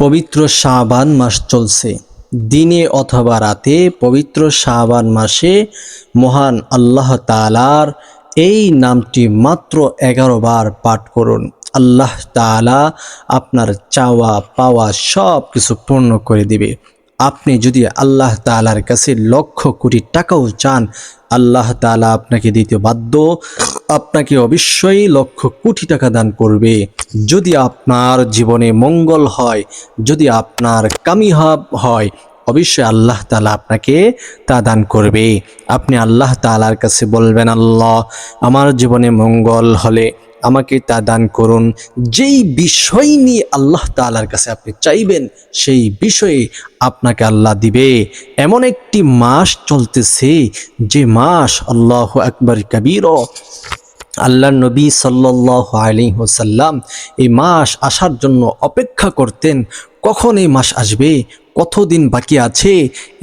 পবিত্র শাবান মাস চলছে। দিনে অথবা রাতে পবিত্র শাবান মাসে মহান আল্লাহ তাআলার এই নামটি মাত্র 11 বার পাঠ করুন। আল্লাহ তাআলা আপনার চাওয়া পাওয়া সব কিছু পূর্ণ করে দিবে। আপনি যদি আল্লাহ তাআলার কাছে লক্ষ কোটি টাকাও চান, আল্লাহ তাআলা আপনাকে দিতে বাধ্য। আপনাকে অবশ্যই লক্ষ কোটি টাকা দান করবে। যদি আপনার জীবনে মঙ্গল হয়, যদি আপনার কামিয়াব হয়, অবশ্যই আল্লাহ তাআলা আপনাকে তা দান করবে। আপনি আল্লাহ তাআলার কাছে বলবেন, আল্লাহ আমার জীবনে মঙ্গল হলে আমাকে তা দান করুন। যেই বিষয় নিয়ে আল্লাহ তাআলার কাছে আপনি চাইবেন, সেই বিষয়ে আপনাকে আল্লাহ দিবে। এমন একটি মাস চলতেছে, যে মাস আল্লাহু আকবার কবীর, আল্লাহর নবী সাল্লাল্লাহু আলাইহি ওয়াসাল্লাম এই মাস আসার জন্য অপেক্ষা করতেন। কখন এই মাস আসবে, কতদিন বাকি আছে,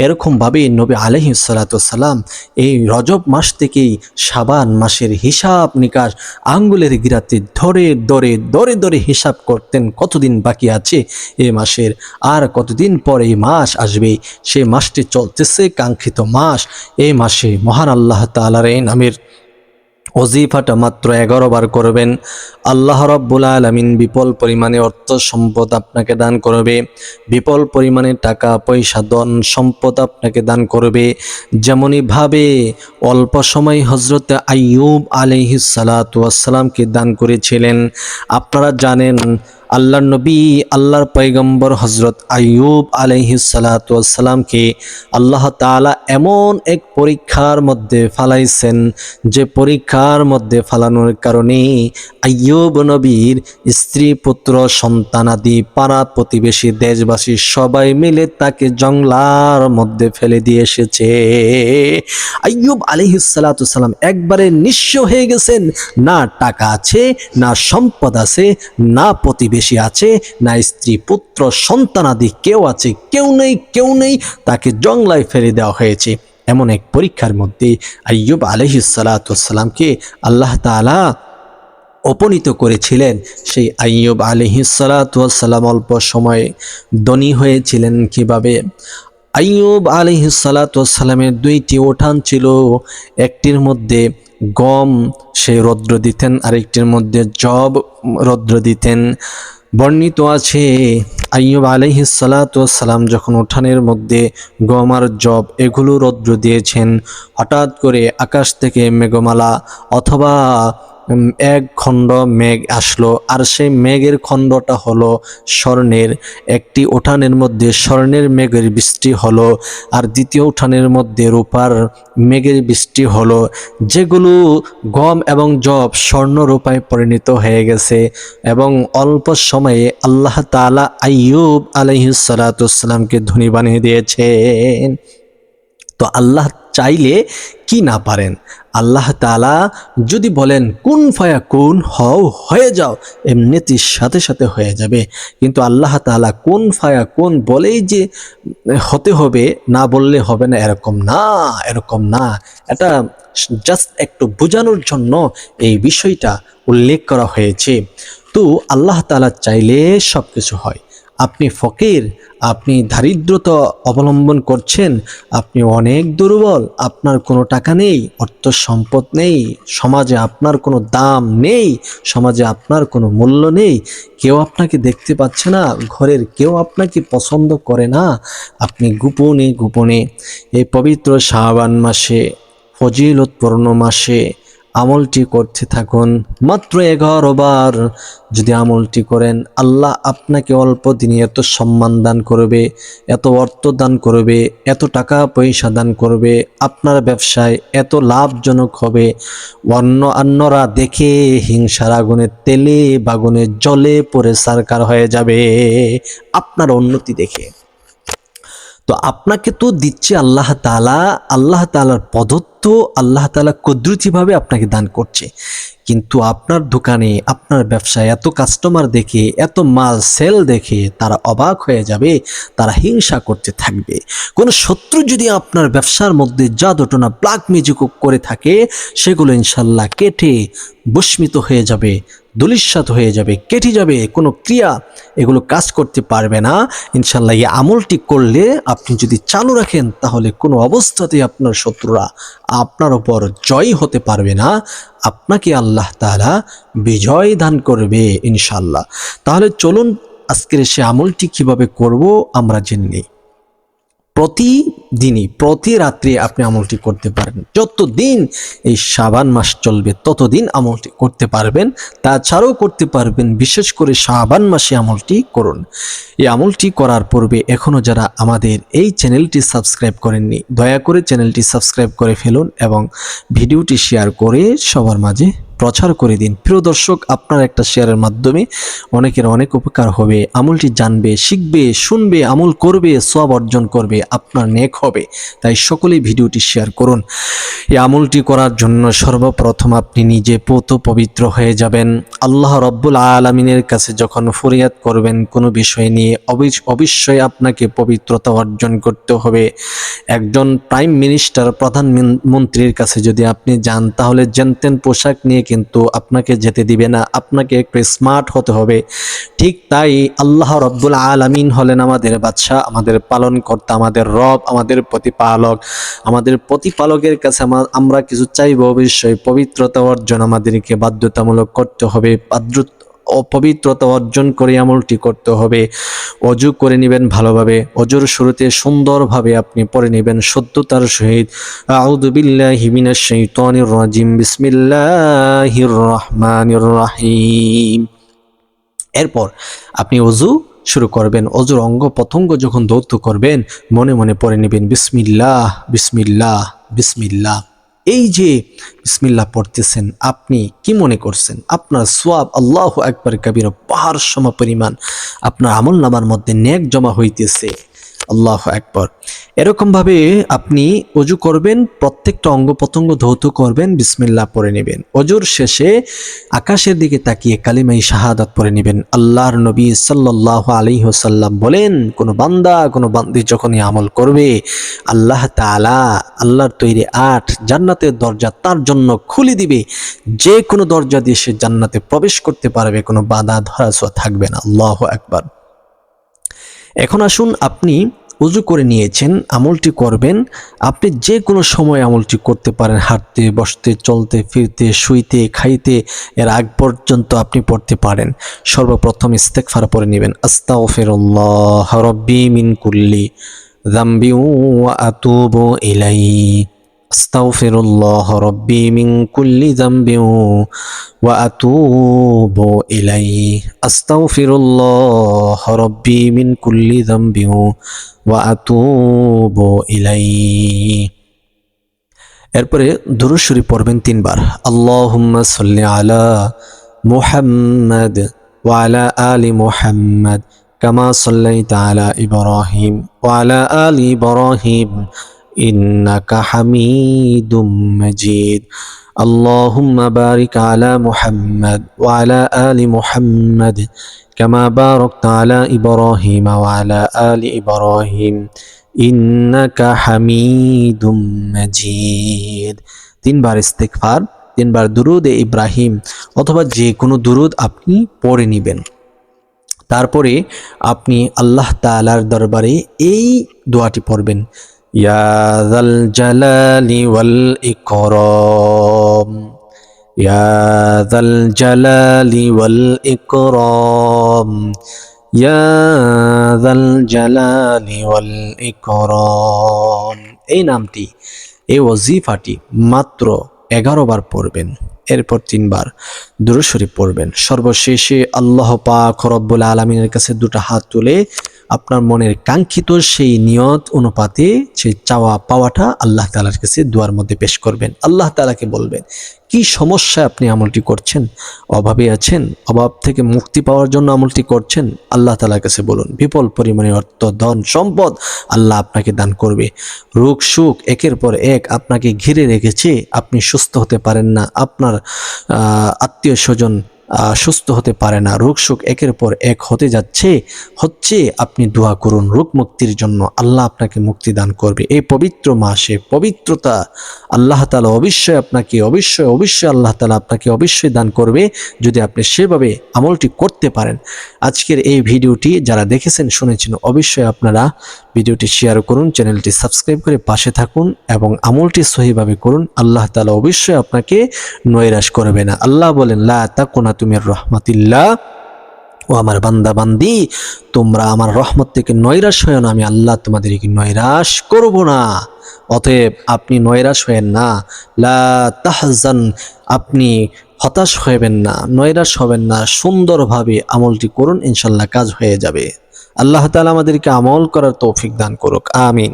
এরকমভাবে নবী আলাইহিস সালাতু ওয়াসসালাম এই রজব মাস থেকেই শাবান মাসের হিসাব নিকাশ আঙ্গুলের গিরাতে ধরে ধরে ধরে ধরে হিসাব করতেন, কতদিন বাকি আছে এই মাসের, আর কতদিন পর এই মাস আসবে। সেই মাসটি চলতেছে কাঙ্ক্ষিত মাস। এই মাসে মহান আল্লাহ তাআলার এই নামের ওজিফাটা মাত্র 11 বার করবেন। আল্লাহ রাব্বুল আলামিন বিপুল পরিমাণে অর্থ সম্পদ আপনাকে দান করবে, বিপুল পরিমাণে টাকা পয়সা ধন সম্পদ আপনাকে দান করবে। যেমনইভাবে অল্প সময় হযরত আইয়ুব আলাইহিস সালাতু ওয়াসসালামকে দান করেছিলেন। আপনারা জানেন আল্লাহর নবী আল্লাহর পয়গম্বর হযরত আইয়ুব আলাইহিস সালাতু ওয়াসসালামকে আল্লাহ তাআলা এমন এক পরীক্ষার মধ্যে ফালাইছেন, যে পরীক্ষার মধ্যে ফালানোর কারণে আইয়ুব নবীর স্ত্রী পুত্র সন্তানাদি পাড়া প্রতিবেশী দেশবাসী সবাই মিলে তাকে জংলার মধ্যে ফেলে দিয়ে এসেছে। আইয়ুব আলাইহিস সালাতু ওয়াসসালাম একবারে নিঃস্ব হয়ে গেছেন। না টাকা আছে, না সম্পদ আছে, না প্রতিবেশী আছে, না স্ত্রী পুত্র সন্তানাদি কেউ আছে, কেউ নেই। তাকে জংলায় ফেলে দেওয়া হয়েছে। এমন এক পরীক্ষার মধ্যে আইয়ুব আলাইহিস সালাতু ওয়াসসালামকে আল্লাহ তাআলা উপনীত করেছিলেন। সেই আইয়ুব আলাইহিস সালাতু ওয়াসসালাম অল্প সময়ে ধনী হয়েছিলেন কিভাবে? আইয়ুব আলাইহিস সালাতু ওয়াসসালামের 2টি উঠান ছিল। একটির মধ্যে গম সে রৌদ্র দিতেন, আরেকটির মধ্যে জব রৌদ্র দিতেন। বর্ণিত আছে আইয়ুব আলাইহিস সালাতু ওয়াসসালাম যখন উঠানের মধ্যে গম আর জব এগুলো রৌদ্র দিয়েছেন, হঠাৎ করে আকাশ থেকে মেঘমালা অথবা এক খণ্ড মেঘ আসলো, আর সেই মেঘের খণ্ডটা হলো স্বর্ণের। একটি উঠানের মধ্যে স্বর্ণের মেঘের বৃষ্টি হলো, আর দ্বিতীয় উঠানের মধ্যে রূপার মেঘের বৃষ্টি হলো। যেগুলো গম এবং জব স্বর্ণ রূপায় পরিণত হয়ে গেছে, এবং অল্প সময়ে আল্লাহ তাআলা আইয়ুব আলাইহিস সালাতু ওয়াসসালামকে ধনী বানিয়ে দিয়েছেন। তো আল্লাহ চাইলে কি না পারেন? আল্লাহ তাআলা যদি বলেন কুন ফায়াকুন, হও হয়ে যাও, এমনিতেই সাথে সাথে হয়ে যাবে। কিন্তু আল্লাহ তাআলা কুন ফায়াকুন বলেই যে হতে হবে, না বললে হবে না, এরকম না। এটা জাস্ট একটু বোঝানোর জন্য এই বিষয়টা উল্লেখ করা হয়েছে। তো আল্লাহ তাআলা চাইলে সব কিছু হয়। আপনি ফকির, আপনি দারিদ্রতা অবলম্বন করছেন, আপনি অনেক দুর্বল, আপনার কোনো টাকা নেই, অর্থ সম্পদ নেই, সমাজে আপনার কোনো দাম নেই, সমাজে আপনার কোনো মূল্য নেই, কেউ আপনাকে দেখতে পাচ্ছে না, ঘরের কেউ আপনাকে পছন্দ করে না। আপনি গোপনে এই পবিত্র শাবান মাসে, ফজিলতপূর্ণ মাসে আমলটি করতে থাকুন। মাত্র 11 বার যদি আমলটি করেন, আল্লাহ আপনাকে অল্প দিনে এত সম্মান দান করবে, এত অর্থ দান করবে, এত টাকা পয়সা দান করবে, আপনার ব্যবসায় এত লাভজনক হবে, অন্যরা দেখে হিংসার আগুনে তেলে বাগুনে জলে পড়ে সারকার হয়ে যাবে আপনার উন্নতি দেখে। তো আপনাকে তো দিচ্ছে আল্লাহ তাআলা, আল্লাহ তাআলার প্রদত্ত, আল্লাহ তাআলা কুদরতিভাবে আপনাকে দান করছে। কিন্তু আপনার দোকানে, আপনার ব্যবসায় এত কাস্টমার দেখে, এত মাল সেল দেখে তারা অবাক হয়ে যাবে, তারা হিংসা করতে থাকবে। কোনো শত্রু যদি আপনার ব্যবসার মধ্যে জাদুটোনা ব্ল্যাক ম্যাজিক করে থাকে, সেগুলো ইনশাল্লাহ কেটে ভস্মিত হয়ে যাবে। ধূলিসাৎ হয়ে যাবে, কেটে যাবে, কোনো ক্রিয়া এগুলো কাজ করতে পারবে না। ইনশাল্লাহ এই আমলটি করলে আপনি যদি চালু রাখেন তাহলে কোনো অবস্থাতেই আপনার শত্রুরা আপনার উপর জয় হতে পারবে না, আপনাকে আল্লাহ তাআলা বিজয় দান করবে ইনশাল্লাহ। তাহলে চলুন আজকের সে আমলটি কিভাবে করব আমরা জেনে নিই। প্রতিদিনই প্রতি রাত্রে আপনি আমলটি করতে পারেন। যতদিন এই শাবান মাস চলবে ততদিন আমলটি করতে পারবেন, তাছাড়াও করতে পারবেন। বিশেষ করে শাবান মাসে আমলটি করুন। এই আমলটি করার পূর্বে এখনও যারা আমাদের এই চ্যানেলটি সাবস্ক্রাইব করেননি, দয়া করে চ্যানেলটি সাবস্ক্রাইব করে ফেলুন এবং ভিডিওটি শেয়ার করে সবার মাঝে প্রচার করে দিন। প্রিয় দর্শক, আপনার একটা শেয়ারের মাধ্যমে অনেকের অনেক উপকার হবে। আমলটি জানবে, শিখবে, শুনবে, আমল করবে, সওয়াব অর্জন করবে, আপনার নেক হবে। তাই সকলেই ভিডিওটি শেয়ার করুন। এই আমলটি করার জন্য সর্বপ্রথম আপনি নিজে পবিত্র হয়ে যাবেন। আল্লাহ রব্বুল আলামিনের কাছে যখন ফরিয়াদ করবেন কোনো বিষয় নিয়ে, অবশ্যই আপনাকে পবিত্রতা অর্জন করতে হবে। একজন প্রাইম মিনিস্টার, প্রধানমন্ত্রীর কাছে যদি আপনি যান তাহলে জেনতেন পোশাক নিয়ে কিন্তু আপনাকে যেতে দিবে না, আপনাকে একটু স্মার্ট হতে হবে। ঠিক তাই আল্লাহ রব্বুল আলামিন হলেন আমাদের বাদশাহ, আমাদের পালনকর্তা, আমাদের রব, আমাদের প্রতিপালক। আমাদের প্রতিপালকের কাছে আমরা কিছু চাইব, অবশ্যই পবিত্রতা অর্জন আমাদেরকে বাধ্যতামূলক করতে হবে। পবিত্রতা অর্জন করে আমলটি করতে হবে। অজু করে নেবেন ভালোভাবে। অজুর শুরুতে সুন্দরভাবে আপনি পড়ে নেবেন শুদ্ধতার সহিত আউযু বিল্লাহি মিনাশ শাইতানির রাজিম বিসমিল্লাহির রহমানির রহিম। এরপর আপনি অজু শুরু করবেন। অজুর অঙ্গ প্রত্যঙ্গ যখন ধৌত করবেন মনে মনে পড়ে নেবেন বিসমিল্লাহ বিসমিল্লাহ বিসমিল্লাহ। এই যে বিসমিল্লাহ পড়তেছেন আপনি কি মনে করছেন? আপনার সওয়াব আল্লাহু আকবার কবীরা পাহাড় সম পরিমাণ আপনার আমলনামার মধ্যে নেক জমা হইতেছে। আল্লাহু আকবার। এরকমভাবে আপনি অজু করবেন, প্রত্যেকটা অঙ্গ প্রত্যঙ্গ ধৌত করবেন, বিসমিল্লাহ পড়ে নেবেন। অজুর শেষে আকাশের দিকে তাকিয়ে কালিমায়ে শাহাদাত পড়ে নেবেন। আল্লাহর নবী সাল্লাল্লাহু আলাইহি ওয়াসাল্লাম বলেন, কোনো বান্দা কোনো বান্দি যখনই আমল করবে আল্লাহ তাআলা আল্লাহর তৈরি 8 জান্নাতের দরজা তার জন্য খুলে দিবে। যে কোনো দরজা দিয়ে সে জান্নাতে প্রবেশ করতে পারবে, কোনো বাধা ধরাছোঁয়া থাকবে না। আল্লাহু আকবার। এখন আসুন, আপনি উজু করে নিয়েছেন, আমলটি করবেন। আপনি যে কোনো সময় আমলটি করতে পারেন, হাঁটতে, বসতে, চলতে, ফিরতে, শুইতে, খাইতে, এর আগ পর্যন্ত আপনি পড়তে পারেন। সর্বপ্রথম ইস্তেগফার পড়ে নেবেন। আস্তাগফিরুল্লাহ রাব্বি মিন কুল্লি যামবি ওয়া আতুবু ইলাইহি। আস্তাগফিরুল্লাহ রাব্বি মিন কুল্লি যামবি ওয়া আতুবু ইলাইহি। আস্তাগফিরুল্লাহ রাব্বি মিন কুল্লি যামবি ওয়া আতুবু ইলাইহি। এরপরে দুরূদ শরীফ পড়বেন 3 বার। আল্লাহুম্মা সাল্লি আলা মুহাম্মাদ ওয়া আলা আলি মুহাম্মাদ কামা সাল্লাইতা আলা ইব্রাহিম ওয়া আলা আলি ইব্রাহিম ইন্নাকা হামিদুম মাজিদ। আল্লাহুম্মা বারিক আলা মুহাম্মাদ ওয়া আলা আলি মুহাম্মাদ কামা বারাকতা আলা ইব্রাহিম ওয়া আলা আলি ইব্রাহিম ইন্নাকা হামিদুম মাজিদ। 3 বার ইস্তেগফার, 3 বার দুরুদে ইব্রাহিম অথবা যে কোনো দুরুদ আপনি পড়ে নেবেন। তারপরে আপনি আল্লাহ তাআলার দরবারে এই দোয়াটি পড়বেন, ইয়া যাল জালালি ওয়াল ইকরাম, ইয়া যাল জালালি ওয়াল ইকরাম, ইয়া যাল জালালি ওয়াল ইকরাম। এই নামটি, এই ওয়াজিফাটি মাত্র 11 বার পড়বেন। এরপর 3 বার দুরূদ শরীফ পড়বেন। সর্বশেষে আল্লাহ পাক রব্বুল আলামিনের কাছে 2টা হাত তুলে আপনার মনের কাঙ্ক্ষিত সেই নিয়ত অনুপাতে সেই চাওয়া পাওয়াটা আল্লাহ তাআলার কাছে দোয়ার মধ্যে পেশ করবেন। আল্লাহ তাআলাকে বলবেন কি সমস্যা আপনি আমলটি করছেন, অভাবে আছেন, অভাব থেকে মুক্তি পাওয়ার জন্য আমলটি করছেন, আল্লাহ তাআলার কাছে বলুন। বিপুল পরিমাণে অর্থ, ধন, সম্পদ আল্লাহ আপনাকে দান করবে। রোগ সুখ একের পর এক আপনাকে ঘিরে রেখেছে, আপনি সুস্থ হতে পারেন না, আপনার আত্মীয় স্বজন সুস্থ হতে পারে না, রোগ সুখ একের পর এক হতে হচ্ছে। আপনি দোয়া করুন রোগ মুক্তির জন্য, আল্লাহ আপনাকে মুক্তি দান করবে। এই পবিত্র মাসে পবিত্রতা আল্লাহ তাআলা অবশ্যই আল্লাহ তাআলা আপনাকে অবশ্যই দান করবে, যদি আপনি সেভাবে আমলটি করতে পারেন। আজকের এই ভিডিওটি যারা দেখেছেন শুনেছেন, অবশ্যই আপনারা ভিডিওটি শেয়ার করুন, চ্যানেলটি সাবস্ক্রাইব করে পাশে থাকুন এবং আমলটি সহিভাবে করুন। আল্লাহ তাআলা অবশ্যই আপনাকে নৈরাশ করবে না। আল্লাহ বলেন, লা তাকুনাতু মির রাহমাতিল্লাহ, ও আমার বান্দা বান্দি, তোমরা আমার রহমত থেকে নৈরাশ হয়েও না, আমি আল্লাহ তোমাদেরকে নৈরাশ করব না। অতএব আপনি নৈরাশ হয়েন না, লা তাহজান, আপনি হতাশ হবেন না, নৈরাশ হবেন না, সুন্দরভাবে আমলটি করুন, ইনশাল্লাহ কাজ হয়ে যাবে। আল্লাহ তাআলা আমাদেরকে আমল করার তৌফিক দান করুক, আমিন।